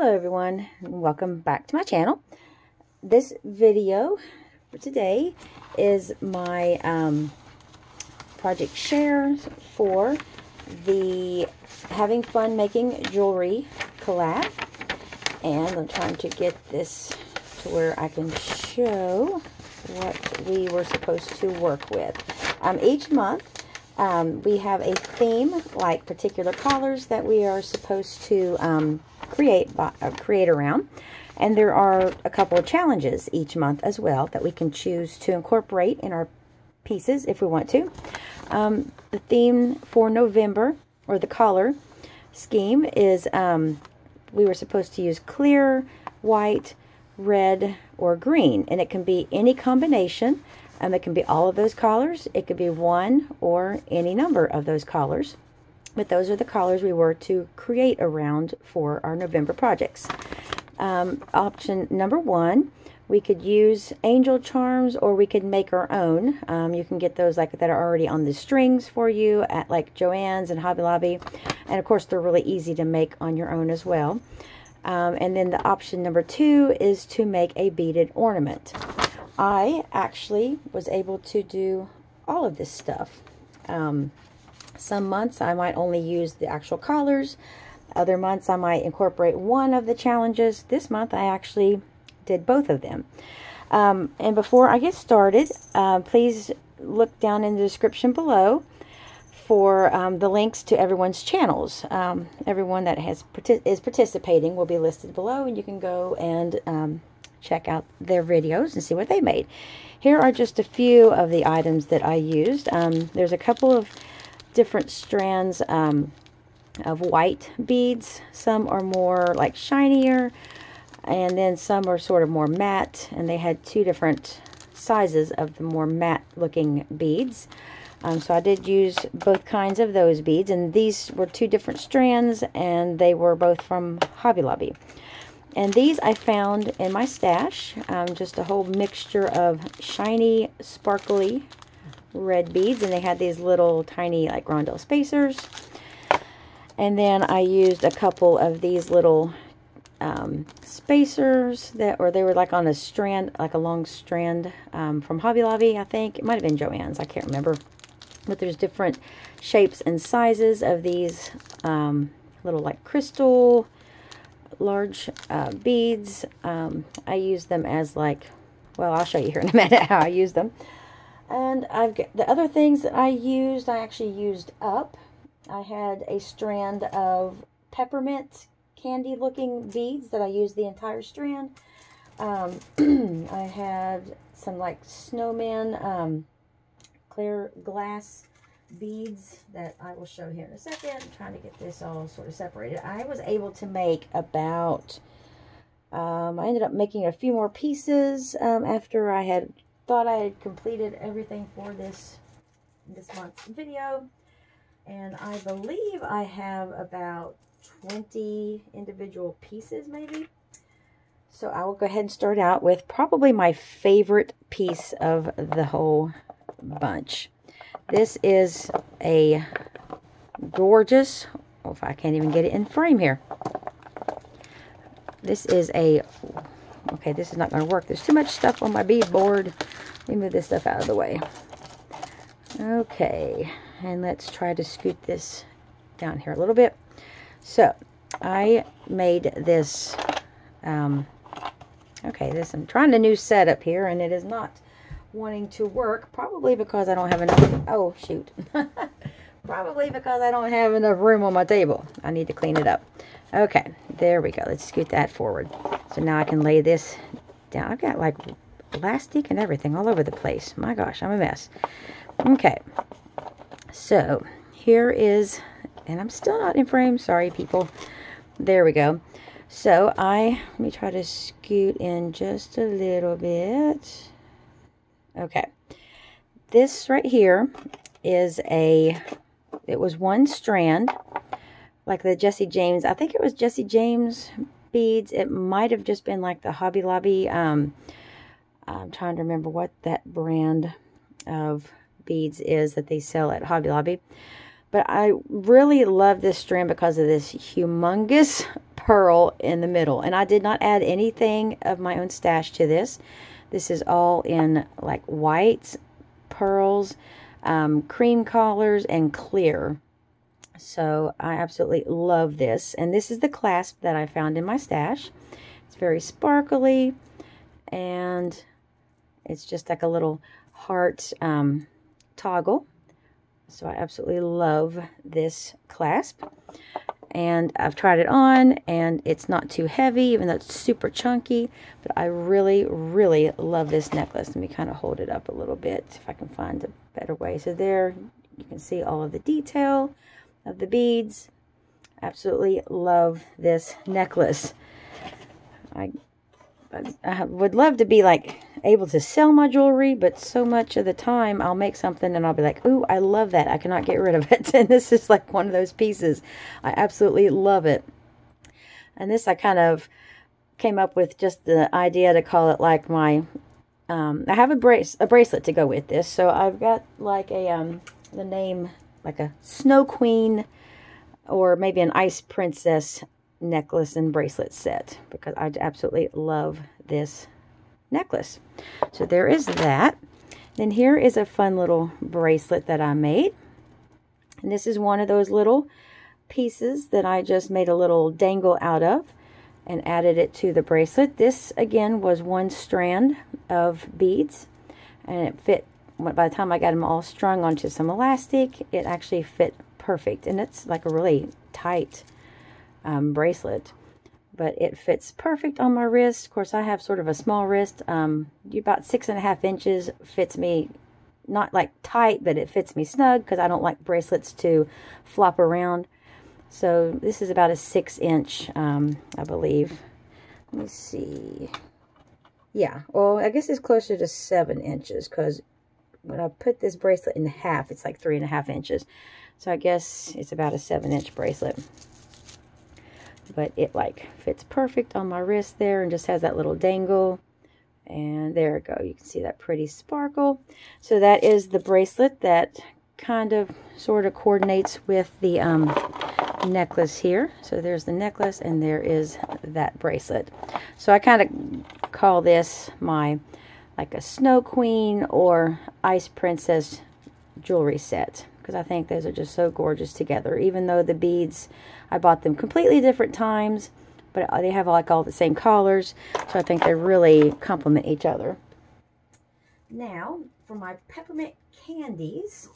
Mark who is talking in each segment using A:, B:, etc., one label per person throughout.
A: Hello everyone, and welcome back to my channel. This video for today is my project shares for the Having Fun Making Jewelry collab, and I'm trying to get this to where I can show what we were supposed to work with. Each month we have a theme, like particular colors that we are supposed to create around, and there are a couple of challenges each month as well that we can choose to incorporate in our pieces if we want to. The theme for November, or the color scheme, is we were supposed to use clear, white, red, or green, and it can be any combination. It can be all of those colors, it could be one or any number of those colors. But those are the colors we were to create around for our November projects. Option number one, we could use angel charms, or we could make our own. You can get those like that are already on the strings for you at like Joann's and Hobby Lobby. And of course, they're really easy to make on your own as well. And then the option number two is to make a beaded ornament. I actually was able to do all of this stuff. Some months I might only use the actual collars. Other months I might incorporate one of the challenges. This month I actually did both of them. And before I get started, please look down in the description below for the links to everyone's channels. Everyone that is participating will be listed below, and you can go and check out their videos and see what they made. Here are just a few of the items that I used. There's a couple of different strands of white beads. Some are more like shinier, and then some are sort of more matte, and they had two different sizes of the more matte looking beads. So I did use both kinds of those beads, and these were two different strands, and they were both from Hobby Lobby. And these I found in my stash, just a whole mixture of shiny, sparkly red beads, and they had these little tiny like rondelle spacers. And then I used a couple of these little spacers they were like on a strand, like a long strand, from Hobby Lobby. I think it might have been Joann's, I can't remember, but there's different shapes and sizes of these little like crystal large beads. I use them as like, well, I'll show you here in a minute how I use them. And I've got the other things that I actually used up. I had a strand of peppermint candy looking beads that I used the entire strand. I had some like snowman clear glass beads that I will show here in a second. I'm trying to get this all sort of separated. I was able to make about, I ended up making a few more pieces after I had thought I had completed everything for this month's video, and I believe I have about 20 individual pieces maybe. So I will go ahead and start out with probably my favorite piece of the whole bunch. This is a gorgeous, oh, if I can't even get it in frame here. This is a, okay, this is not going to work. There's too much stuff on my bead board. Let me move this stuff out of the way. Okay, and let's try to scoot this down here a little bit. So, I made this, okay, I'm trying a new setup here, and it is not wanting to work, probably because I don't have enough, oh, shoot. Probably because I don't have enough room on my table. I need to clean it up. Okay, there we go. Let's scoot that forward. So now I can lay this down. I've got like elastic and everything all over the place. My gosh, I'm a mess. Okay, so here is, and I'm still not in frame. Sorry, people. There we go. So let me try to scoot in just a little bit. Okay, this right here is it was one strand, like the Jesse James, I think it was Jesse James beads. It might have just been like the Hobby Lobby, I'm trying to remember what that brand of beads is that they sell at Hobby Lobby. But I really love this strand because of this humongous pearl in the middle. And I did not add anything of my own stash to this. This is all in like whites, pearls, cream collars, and clear. So I absolutely love this. And this is the clasp that I found in my stash. It's very sparkly, and it's just like a little heart toggle. So I absolutely love this clasp. And I've tried it on, and it's not too heavy, even though it's super chunky. But I really, really love this necklace. Let me kind of hold it up a little bit, if I can find a better way. So there, you can see all of the detail of the beads. Absolutely love this necklace. I would love to be like able to sell my jewelry, but so much of the time I'll make something and I'll be like, ooh, I love that. I cannot get rid of it. And this is like one of those pieces. I absolutely love it. And this I kind of came up with just the idea to call it like my, I have a bracelet to go with this. So I've got like a, the name, like a Snow Queen or maybe an Ice Princess necklace and bracelet set, because I absolutely love this necklace. So there is that. Then here is a fun little bracelet that I made. And this is one of those little pieces that I just made a little dangle out of and added it to the bracelet. This again was one strand of beads, and it fit. By the time I got them all strung onto some elastic, it actually fit perfect. And it's like a really tight bracelet, but it fits perfect on my wrist. Of course, I have sort of a small wrist. About 6.5 inches fits me, not like tight, but it fits me snug because I don't like bracelets to flop around. So this is about a 6-inch, I believe. Let me see. Yeah, well, I guess it's closer to 7 inches because when I put this bracelet in half, it's like 3.5 inches. So I guess it's about a 7-inch bracelet. But it like fits perfect on my wrist there and just has that little dangle. And there we go. You can see that pretty sparkle. So that is the bracelet that kind of sort of coordinates with the necklace here. So there's the necklace and there is that bracelet. So I kind of call this my like a Snow Queen or Ice Princess jewelry set, because I think those are just so gorgeous together. Even though the beads, I bought them completely different times, but they have like all the same collars, so I think they really complement each other. Now, for my peppermint candies,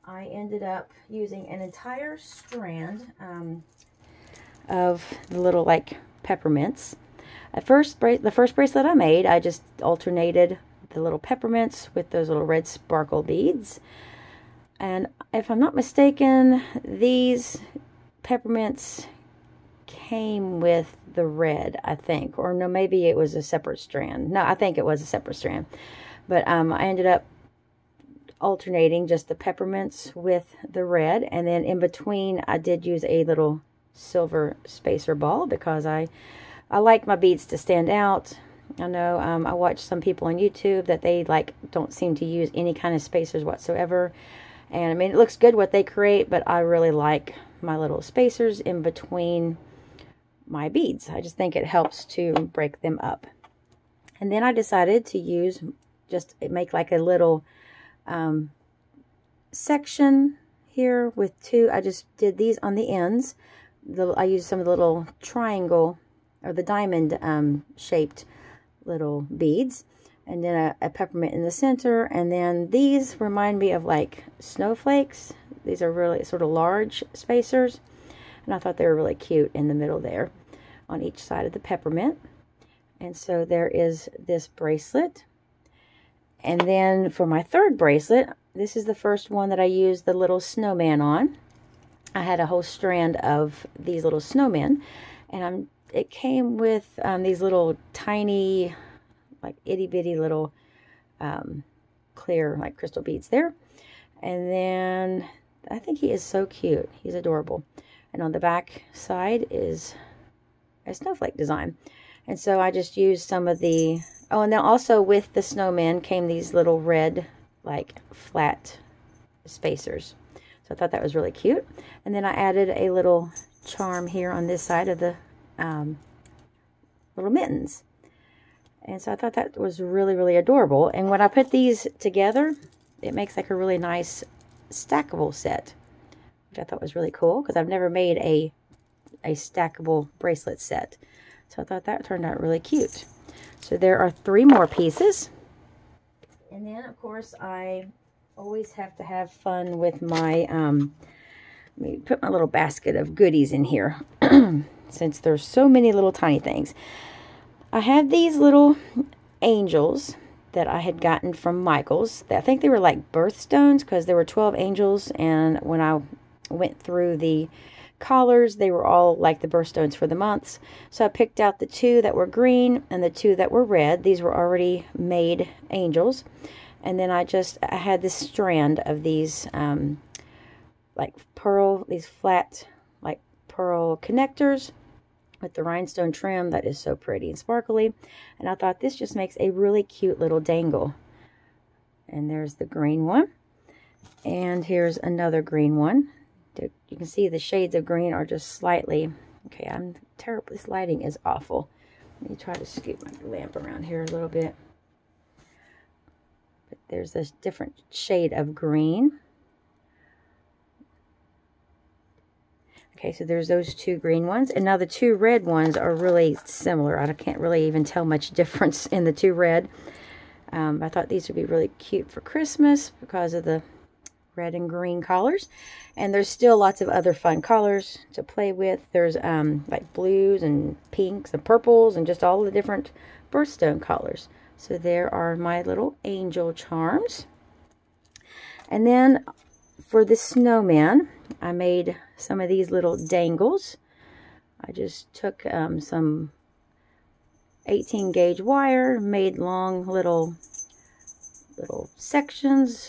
A: I ended up using an entire strand of the little like peppermints. At first, the first bracelet I made, I just alternated the little peppermints with those little red sparkle beads. And if I'm not mistaken, these peppermints came with the red, I think. Or no, maybe it was a separate strand. No, I think it was a separate strand. But I ended up alternating just the peppermints with the red. And then in between, I did use a little silver spacer ball because I like my beads to stand out. I know I watch some people on YouTube that they like don't seem to use any kind of spacers whatsoever. And I mean, it looks good what they create, but I really like my little spacers in between my beads. I just think it helps to break them up. And then I decided to use, just make like a little section here with two. I just did these on the ends. I used some of the little triangle or the diamond shaped little beads, and then a peppermint in the center. And then these remind me of like snowflakes. These are really sort of large spacers, and I thought they were really cute in the middle there on each side of the peppermint. And so there is this bracelet. And then for my third bracelet, this is the first one that I used the little snowman on. I had a whole strand of these little snowmen, and it came with these little tiny, like itty bitty little clear, like crystal beads there. And then I think he is so cute. He's adorable. And on the back side is a snowflake design. And so I just used some of the, oh, and then also with the snowman came these little red, like flat spacers. So I thought that was really cute. And then I added a little charm here on this side of the little mittens. And so I thought that was really, really adorable. And when I put these together, it makes like a really nice stackable set, which I thought was really cool because I've never made a stackable bracelet set. So I thought that turned out really cute. So there are 3 more pieces. And then, of course, I always have to have fun with my, let me put my little basket of goodies in here, since there's so many little tiny things. I had these little angels that I had gotten from Michael's. I think they were like birthstones because there were 12 angels, and when I went through the collars, they were all like the birthstones for the months. So I picked out the 2 that were green and the 2 that were red. These were already made angels. And then I had this strand of these like these flat like pearl connectors with the rhinestone trim that is so pretty and sparkly. And I thought this just makes a really cute little dangle. And there's the green one. And here's another green one. You can see the shades of green are just slightly, okay, I'm terrible. This lighting is awful. Let me try to scoot my lamp around here a little bit. But there's this different shade of green. Okay, so there's those 2 green ones. And now the 2 red ones are really similar. I can't really even tell much difference in the 2 red. I thought these would be really cute for Christmas because of the red and green collars. And there's still lots of other fun colors to play with. There's like blues and pinks and purples and just all the different birthstone colors. So there are my little angel charms. And then for the snowman, I made some of these little dangles. I just took some 18 gauge wire, made long little sections,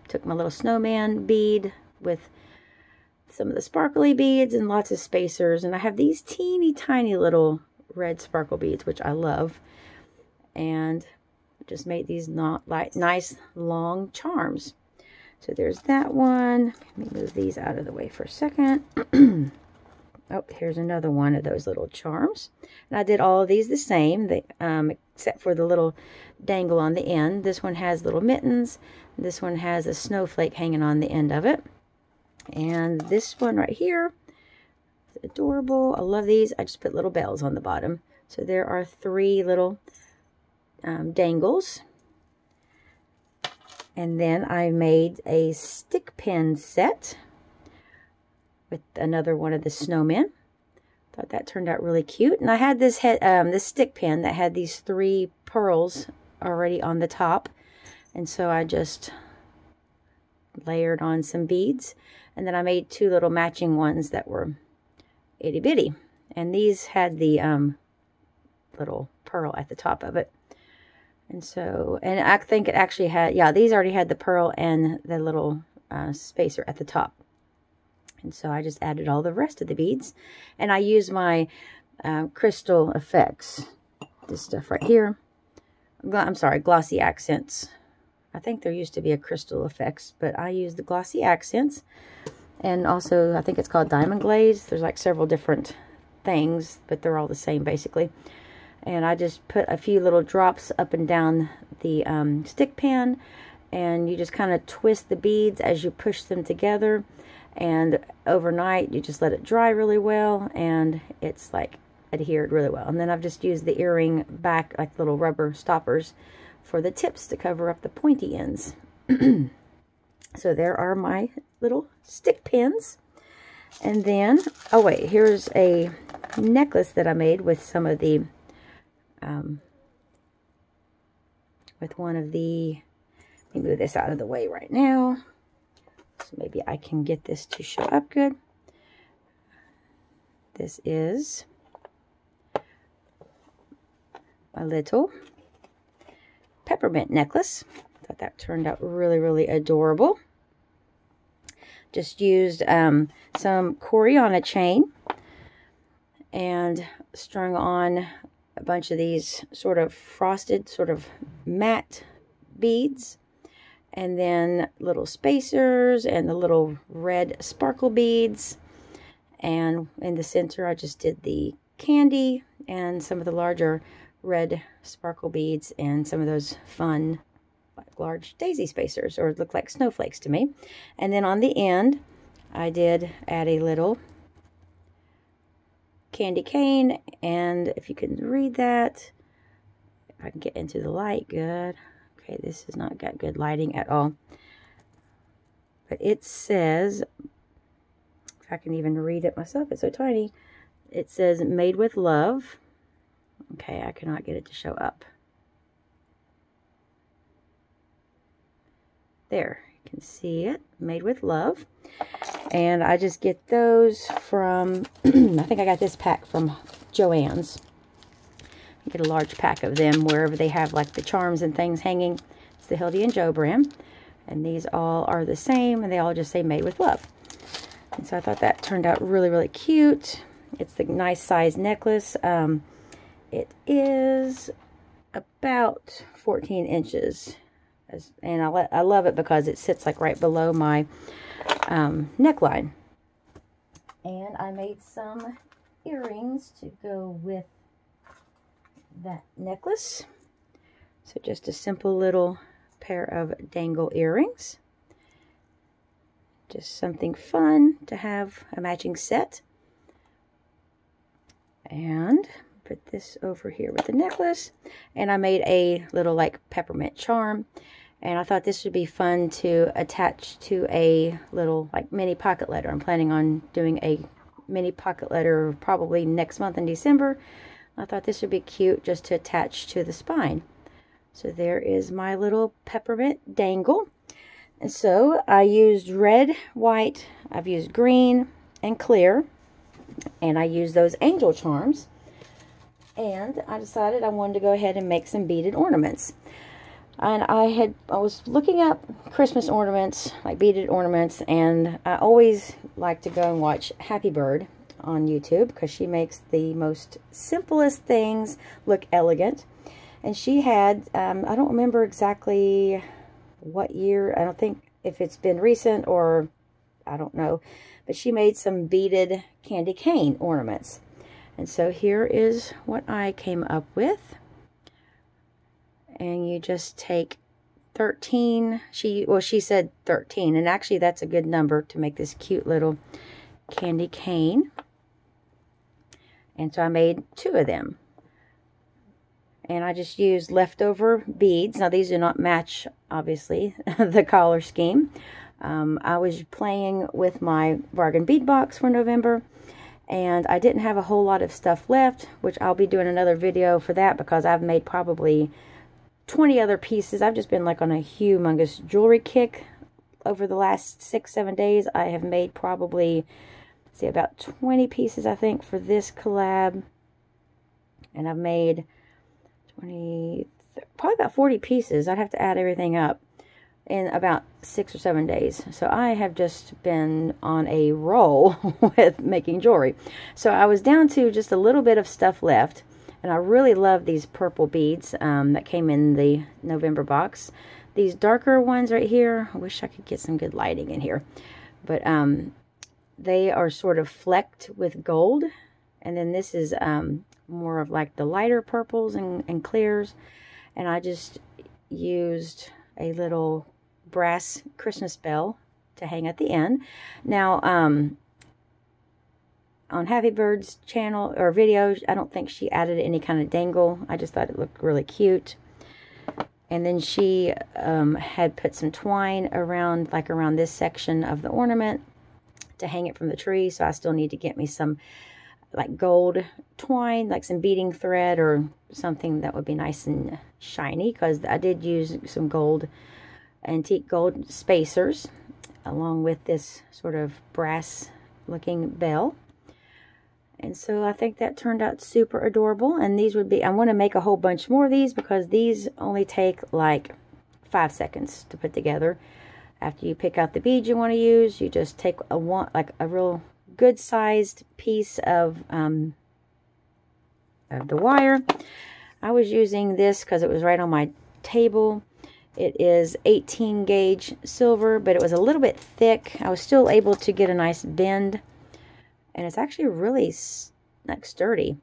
A: took my little snowman bead with some of the sparkly beads and lots of spacers. And I have these teeny tiny little red sparkle beads, which I love. And just made these nice long charms. So there's that one. Let me move these out of the way for a second. Oh, here's another one of those little charms. And I did all of these the same, except for the little dangle on the end. This one has little mittens. This one has a snowflake hanging on the end of it. And this one right here is adorable. I love these. I just put little bells on the bottom. So there are 3 little dangles. And then I made a stick pin set with another one of the snowmen. Thought that turned out really cute. And I had this this stick pin that had these 3 pearls already on the top. And so I just layered on some beads. And then I made 2 little matching ones that were itty bitty. And these had the little pearl at the top of it. And so, and I think it actually had, yeah, these already had the pearl and the little spacer at the top. And so I just added all the rest of the beads. And I used my crystal effects, this stuff right here. I'm sorry, glossy accents. I think there used to be a crystal effects, but I used the glossy accents. And also, I think it's called diamond glaze. There's like several different things, but they're all the same basically. And I just put a few little drops up and down the stick pan, and you just kind of twist the beads as you push them together. And overnight, you just let it dry really well, and it's like adhered really well. And then I've just used the earring back, like little rubber stoppers, for the tips to cover up the pointy ends. So there are my little stick pins. And then, oh wait, here's a necklace that I made with some of the with one of the, let me move this out of the way right now, so maybe I can get this to show up good. This is my little peppermint necklace. Thought that turned out really, really adorable. Just used some Coriana chain and strung on a bunch of these sort of frosted, sort of matte beads, and then little spacers and the little red sparkle beads, And in the center, I just did the candy and some of the larger red sparkle beads and some of those fun like large daisy spacers, or look like snowflakes to me. And then on the end, I did add a little candy cane, and if you can read that, if I can get into the light, good. Okay, this has not got good lighting at all. But it says, if I can even read it myself, it's so tiny. It says, made with love. Okay, I cannot get it to show up. There, you can see it, made with love. And I just get those from, I think I got this pack from Joann's. You get a large pack of them wherever they have like the charms and things hanging. It's the Hildy and Joe brand. And these all are the same, and they all just say made with love. And so I thought that turned out really, really cute. It's the nice size necklace. It is about 14 inches. And I love it because it sits like right below my neckline. And I made some earrings to go with that necklace. So just a simple little pair of dangle earrings. Just something fun to have a matching set. And put this over here with the necklace. And I made a little like peppermint charm. And I thought this would be fun to attach to a little like mini pocket letter. I'm planning on doing a mini pocket letter probably next month in December. I thought this would be cute just to attach to the spine. So there is my little peppermint dangle. And so I used red, white, I've used green and clear. And I used those angel charms. And I decided I wanted to go ahead and make some beaded ornaments. And I was looking up Christmas ornaments, like beaded ornaments, and I always like to go and watch Happy Bird on YouTube because she makes the most simplest things look elegant. And she had, I don't remember exactly what year, I don't think if it's been recent or I don't know, but she made some beaded candy cane ornaments. And so here is what I came up with. And you just take 13, she said 13, and actually that's a good number to make this cute little candy cane. And so I made 2 of them. And I just used leftover beads. Now these do not match, obviously, the collar scheme. I was playing with my bargain bead box for November. And I didn't have a whole lot of stuff left, which I'll be doing another video for that because I've made probably 20 other pieces. I've just been like on a humongous jewelry kick over the last 6-7 days. I have made probably, see, about 20 pieces, I think, for this collab. And I've made 20, probably about 40 pieces. I'd have to add everything up in about 6 or 7 days. So I have just been on a roll with making jewelry. So I was down to just a little bit of stuff left. And I really love these purple beads that came in the November box. These darker ones right here, I wish I could get some good lighting in here. But they are sort of flecked with gold. And then this is more of like the lighter purples and clears. And I just used a little brass Christmas bell to hang at the end. Now, on Happy Bird's channel or videos, I don't think she added any kind of dangle. I just thought it looked really cute. And then she had put some twine around, like around this section of the ornament to hang it from the tree. So I still need to get me some like gold twine, like some beading thread or something that would be nice and shiny, because I did use some gold, antique gold spacers along with this sort of brass looking bell. And so I think that turned out super adorable. And these would be, I want to make a whole bunch more of these because these only take like 5 seconds to put together. After you pick out the beads you want to use, you just take a real good sized piece of the wire. I was using this because it was right on my table. It is 18 gauge silver, but it was a little bit thick. I was still able to get a nice bend and it's actually really like sturdy.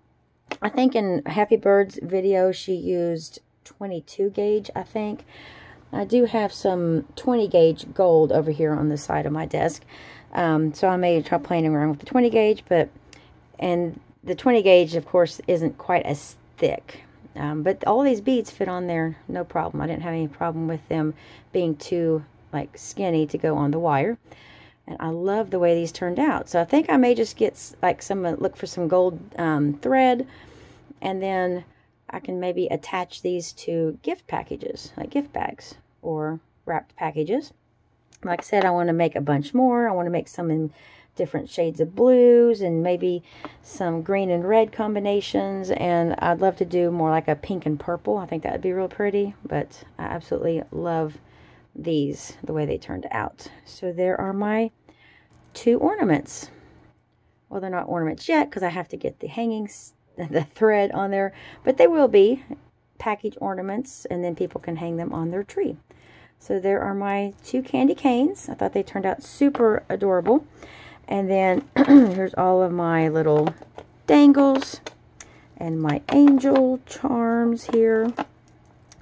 A: I think in Happy Bird's video she used 22 gauge, I think. I do have some 20 gauge gold over here on the side of my desk. So I may try playing around with the 20 gauge, and the 20 gauge, of course, isn't quite as thick. But all these beads fit on there, no problem. I didn't have any problem with them being too, like, skinny to go on the wire. And I love the way these turned out. So I think I may just get, like, look for some gold thread, and then I can maybe attach these to gift packages, like gift bags or wrapped packages. Like I said, I want to make a bunch more. I want to make some in different shades of blues and maybe some green and red combinations. And I'd love to do more like a pink and purple. I think that would be real pretty. But I absolutely love these, the way they turned out. So there are my 2 ornaments. Well, they're not ornaments yet because I have to get the hangings, the thread on there, but they will be package ornaments, and then people can hang them on their tree. So there are my 2 candy canes. I thought they turned out super adorable. And then here's all of my little dangles and my angel charms here.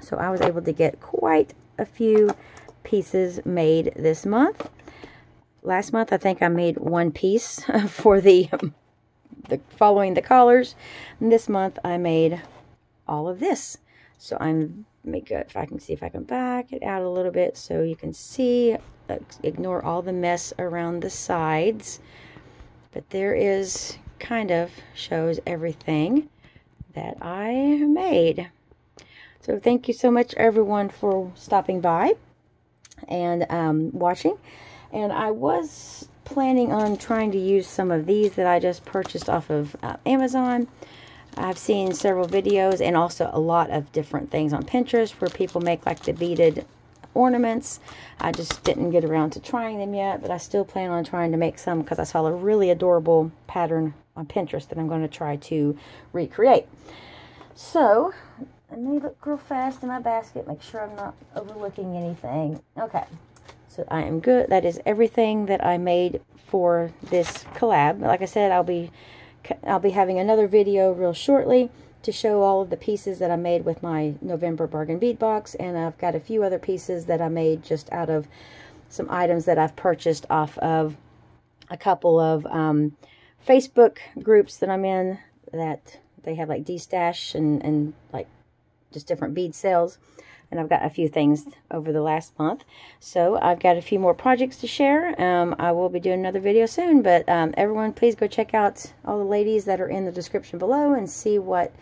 A: So I was able to get quite a few pieces made this month. Last month I think I made 1 piece for the following the collars. And this month I made all of this. So if I can see if I can back it out a little bit so you can see, ignore all the mess around the sides. But there is kind of shows everything that I made. So thank you so much everyone for stopping by and watching. And I was planning on trying to use some of these that I just purchased off of Amazon. I've seen several videos and also a lot of different things on Pinterest where people make like the beaded ornaments. I just didn't get around to trying them yet, but I still plan on trying to make some because I saw a really adorable pattern on Pinterest that I'm going to try to recreate. So let me look real fast in my basket, make sure I'm not overlooking anything. Okay. So I am good. That is everything that I made for this collab. Like I said, I'll be having another video real shortly to show all of the pieces that I made with my November bargain bead box, and I've got a few other pieces that I made just out of some items that I've purchased off of a couple of Facebook groups that I'm in, that they have like D-Stash and like just different bead sales. And I've got a few things over the last month. So I've got a few more projects to share. I will be doing another video soon. But everyone, please go check out all the ladies that are in the description below and see what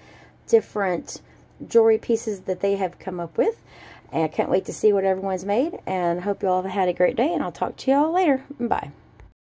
A: different jewelry pieces that they have come up with. And I can't wait to see what everyone's made. And hope you all have had a great day. And I'll talk to you all later. Bye.